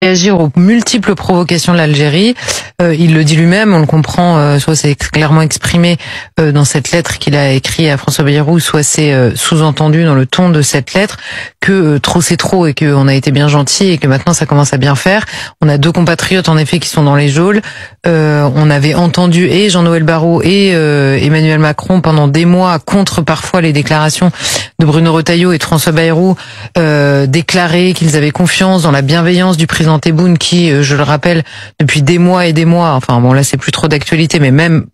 Réagir aux multiples provocations de l'Algérie. Il le dit lui-même, on le comprend, soit c'est clairement exprimé dans cette lettre qu'il a écrite à François Bayrou, soit c'est sous-entendu dans le ton de cette lettre que trop c'est trop et qu'on a été bien gentil et que maintenant ça commence à bien faire. On a deux compatriotes en effet qui sont dans les geôles. On avait entendu et Jean-Noël Barrot et Emmanuel Macron pendant des mois contre parfois les déclarations de Bruno Retailleau et de François Bayrou déclarer qu'ils avaient confiance dans la bienveillance du président Tebboune qui, je le rappelle, depuis des mois et des mois, enfin bon là c'est plus trop d'actualité, mais même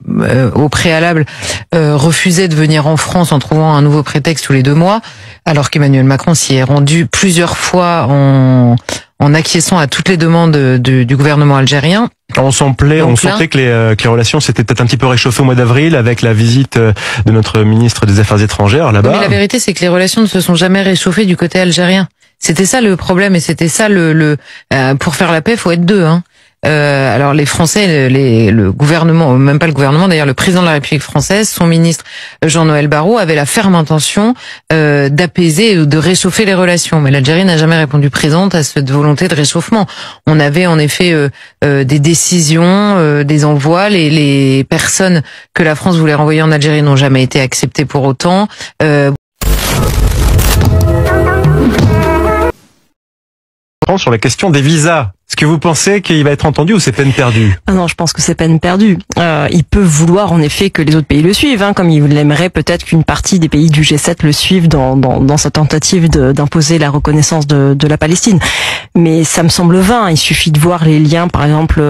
au préalable, refusait de venir en France en trouvant un nouveau prétexte tous les 2 mois, alors qu'Emmanuel Macron s'y est rendu plusieurs fois en acquiesçant à toutes les demandes du gouvernement algérien. On sentait que les relations s'étaient peut-être un petit peu réchauffées au mois d'avril avec la visite de notre ministre des Affaires étrangères là-bas. Mais la vérité, c'est que les relations ne se sont jamais réchauffées du côté algérien. C'était ça le problème et c'était ça pour faire la paix, faut être deux. Alors les Français, le gouvernement, même pas le gouvernement, d'ailleurs le président de la République française, son ministre Jean-Noël Barrot avait la ferme intention d'apaiser ou de réchauffer les relations. Mais l'Algérie n'a jamais répondu présente à cette volonté de réchauffement. On avait en effet des décisions, des envois. Les personnes que la France voulait renvoyer en Algérie n'ont jamais été acceptées pour autant. Sur la question des visas, est-ce que vous pensez qu'il va être entendu ou c'est peine perdue? Non, je pense que c'est peine perdue. Il peut vouloir en effet que les autres pays le suivent, comme il aimerait peut-être qu'une partie des pays du G7 le suivent dans sa tentative d'imposer la reconnaissance de la Palestine. Mais ça me semble vain. Il suffit de voir les liens, par exemple,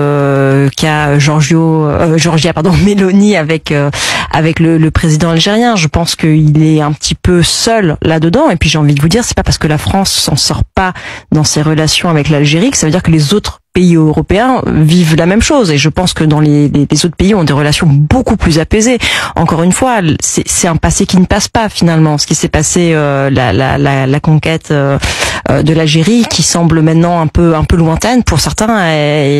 qu'a Giorgia Meloni avec le président algérien. Je pense qu'il est un petit peu seul là-dedans. Et puis j'ai envie de vous dire, c'est pas parce que la France s'en sort pas dans ses relations avec l'Algérie que ça veut dire que les autres pays européens vivent la même chose. Et je pense que dans les autres pays ont des relations beaucoup plus apaisées. Encore une fois, c'est un passé qui ne passe pas finalement. Ce qui s'est passé, la conquête de l'Algérie, qui semble maintenant un peu lointaine pour certains.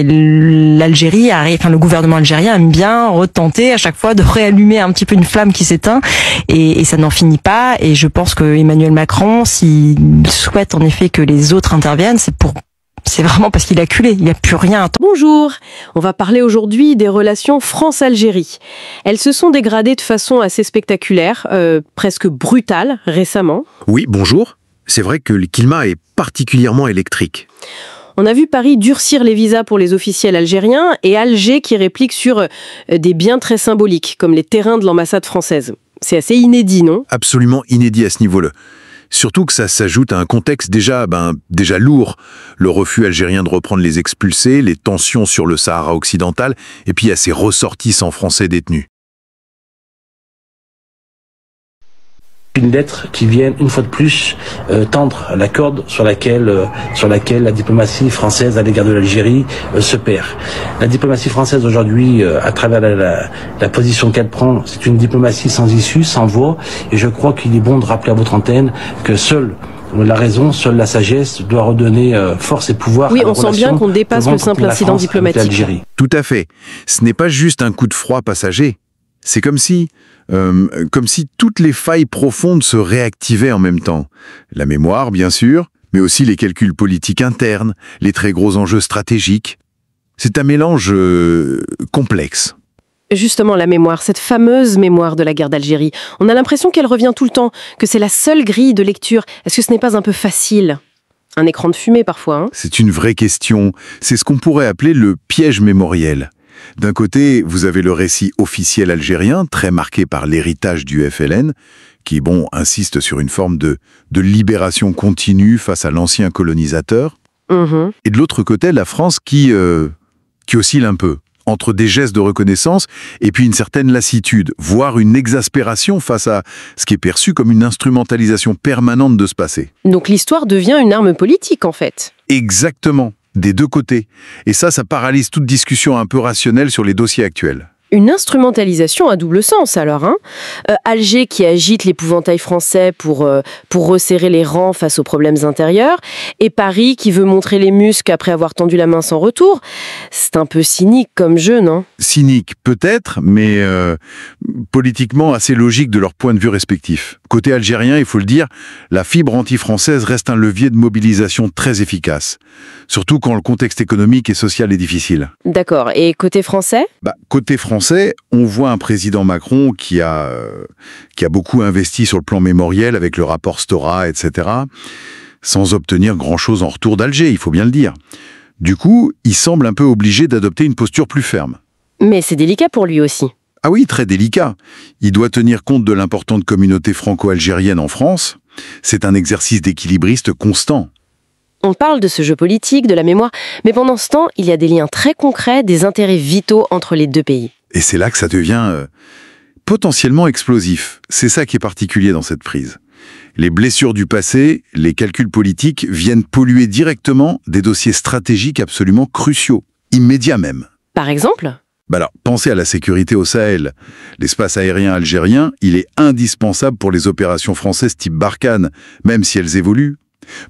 Le gouvernement algérien aime bien retenter à chaque fois de réallumer un petit peu une flamme qui s'éteint, et ça n'en finit pas. Et je pense que Emmanuel Macron, s'il souhaite en effet que les autres interviennent, c'est vraiment parce qu'il est acculé, il n'y a plus rien. Bonjour, on va parler aujourd'hui des relations France-Algérie. Elles se sont dégradées de façon assez spectaculaire, presque brutale récemment. Oui, bonjour. C'est vrai que le climat est particulièrement électrique. On a vu Paris durcir les visas pour les officiels algériens et Alger qui réplique sur des biens très symboliques, comme les terrains de l'ambassade française. C'est assez inédit, non? Absolument inédit à ce niveau-là. Surtout que ça s'ajoute à un contexte déjà lourd. Le refus algérien de reprendre les expulsés, les tensions sur le Sahara occidental, et puis à ces ressortissants français détenus. Une lettre qui vient une fois de plus tendre la corde sur laquelle la diplomatie française à l'égard de l'Algérie se perd. La diplomatie française aujourd'hui, à travers la position qu'elle prend, c'est une diplomatie sans issue, sans voix, et je crois qu'il est bon de rappeler à votre antenne que seule la raison, seule la sagesse doit redonner force et pouvoir à la relation. Oui, on sent bien qu'on dépasse le simple incident diplomatique. Tout à fait. Ce n'est pas juste un coup de froid passager. C'est comme si toutes les failles profondes se réactivaient en même temps. La mémoire, bien sûr, mais aussi les calculs politiques internes, les très gros enjeux stratégiques. C'est un mélange complexe. Justement, la mémoire, cette fameuse mémoire de la guerre d'Algérie. On a l'impression qu'elle revient tout le temps, que c'est la seule grille de lecture. Est-ce que ce n'est pas un peu facile ? Un écran de fumée parfois, C'est une vraie question. C'est ce qu'on pourrait appeler le piège mémoriel. D'un côté, vous avez le récit officiel algérien, très marqué par l'héritage du FLN, qui, insiste sur une forme de libération continue face à l'ancien colonisateur. Et de l'autre côté, la France qui oscille un peu, entre des gestes de reconnaissance et puis une certaine lassitude, voire une exaspération face à ce qui est perçu comme une instrumentalisation permanente de ce passé. Donc l'histoire devient une arme politique, en fait. Exactement. Des deux côtés. Et ça paralyse toute discussion un peu rationnelle sur les dossiers actuels. Une instrumentalisation à double sens alors, hein. Alger qui agite l'épouvantail français pour resserrer les rangs face aux problèmes intérieurs, et Paris qui veut montrer les muscles après avoir tendu la main sans retour. C'est un peu cynique comme jeu, non? Cynique peut-être, mais politiquement assez logique de leur point de vue respectif. Côté algérien, il faut le dire, la fibre anti-française reste un levier de mobilisation très efficace. Surtout quand le contexte économique et social est difficile. D'accord. Et côté français? Côté français, on voit un président Macron qui a beaucoup investi sur le plan mémoriel avec le rapport Stora, etc., sans obtenir grand-chose en retour d'Alger, il faut bien le dire. Du coup, il semble un peu obligé d'adopter une posture plus ferme. Mais c'est délicat pour lui aussi. Ah oui, très délicat. Il doit tenir compte de l'importante communauté franco-algérienne en France. C'est un exercice d'équilibriste constant. On parle de ce jeu politique, de la mémoire, mais pendant ce temps, il y a des liens très concrets, des intérêts vitaux entre les deux pays. Et c'est là que ça devient potentiellement explosif. C'est ça qui est particulier dans cette prise. Les blessures du passé, les calculs politiques viennent polluer directement des dossiers stratégiques absolument cruciaux, immédiats même. Par exemple ? Alors, pensez à la sécurité au Sahel. L'espace aérien algérien, il est indispensable pour les opérations françaises type Barkhane, même si elles évoluent.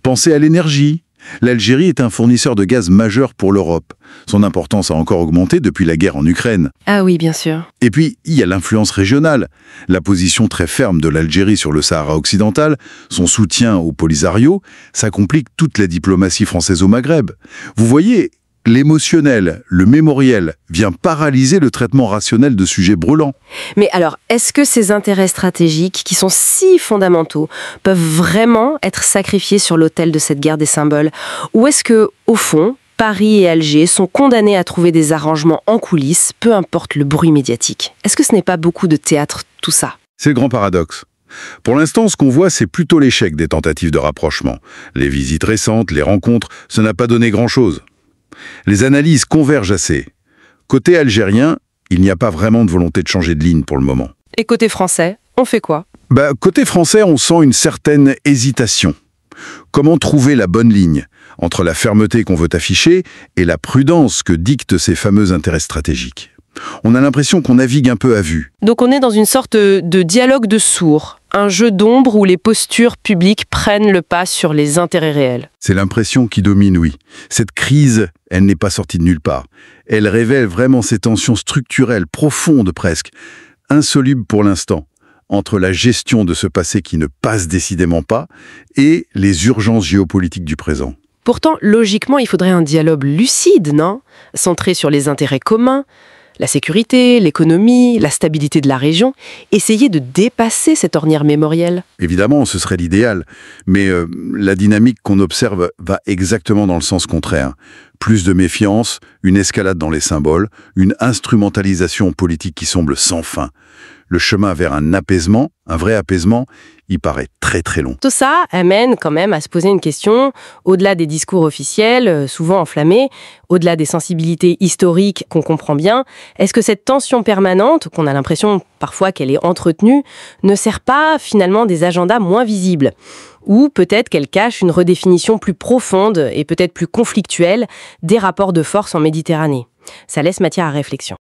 Pensez à l'énergie. L'Algérie est un fournisseur de gaz majeur pour l'Europe. Son importance a encore augmenté depuis la guerre en Ukraine. Ah oui, bien sûr. Et puis, il y a l'influence régionale. La position très ferme de l'Algérie sur le Sahara occidental, son soutien au Polisario, ça complique toute la diplomatie française au Maghreb. Vous voyez, l'émotionnel, le mémoriel, vient paralyser le traitement rationnel de sujets brûlants. Mais alors, est-ce que ces intérêts stratégiques, qui sont si fondamentaux, peuvent vraiment être sacrifiés sur l'autel de cette guerre des symboles? Ou est-ce que, au fond, Paris et Alger sont condamnés à trouver des arrangements en coulisses, peu importe le bruit médiatique? Est-ce que ce n'est pas beaucoup de théâtre, tout ça? C'est le grand paradoxe. Pour l'instant, ce qu'on voit, c'est plutôt l'échec des tentatives de rapprochement. Les visites récentes, les rencontres, ça n'a pas donné grand-chose. Les analyses convergent assez. Côté algérien, il n'y a pas vraiment de volonté de changer de ligne pour le moment. Et côté français, on fait quoi? Côté français, on sent une certaine hésitation. Comment trouver la bonne ligne entre la fermeté qu'on veut afficher et la prudence que dictent ces fameux intérêts stratégiques? On a l'impression qu'on navigue un peu à vue. Donc on est dans une sorte de dialogue de sourds, un jeu d'ombre où les postures publiques prennent le pas sur les intérêts réels. C'est l'impression qui domine, oui. Cette crise, elle n'est pas sortie de nulle part. Elle révèle vraiment ces tensions structurelles, profondes presque, insolubles pour l'instant, entre la gestion de ce passé qui ne passe décidément pas et les urgences géopolitiques du présent. Pourtant, logiquement, il faudrait un dialogue lucide, non? Centré sur les intérêts communs, la sécurité, l'économie, la stabilité de la région, essayer de dépasser cette ornière mémorielle. Évidemment, ce serait l'idéal, mais la dynamique qu'on observe va exactement dans le sens contraire. Plus de méfiance, une escalade dans les symboles, une instrumentalisation politique qui semble sans fin. Le chemin vers un apaisement, un vrai apaisement, il paraît très très long. Tout ça amène quand même à se poser une question, au-delà des discours officiels, souvent enflammés, au-delà des sensibilités historiques qu'on comprend bien, est-ce que cette tension permanente, qu'on a l'impression parfois qu'elle est entretenue, ne sert pas finalement des agendas moins visibles ? Ou peut-être qu'elle cache une redéfinition plus profonde et peut-être plus conflictuelle des rapports de force en Méditerranée ? Ça laisse matière à réflexion.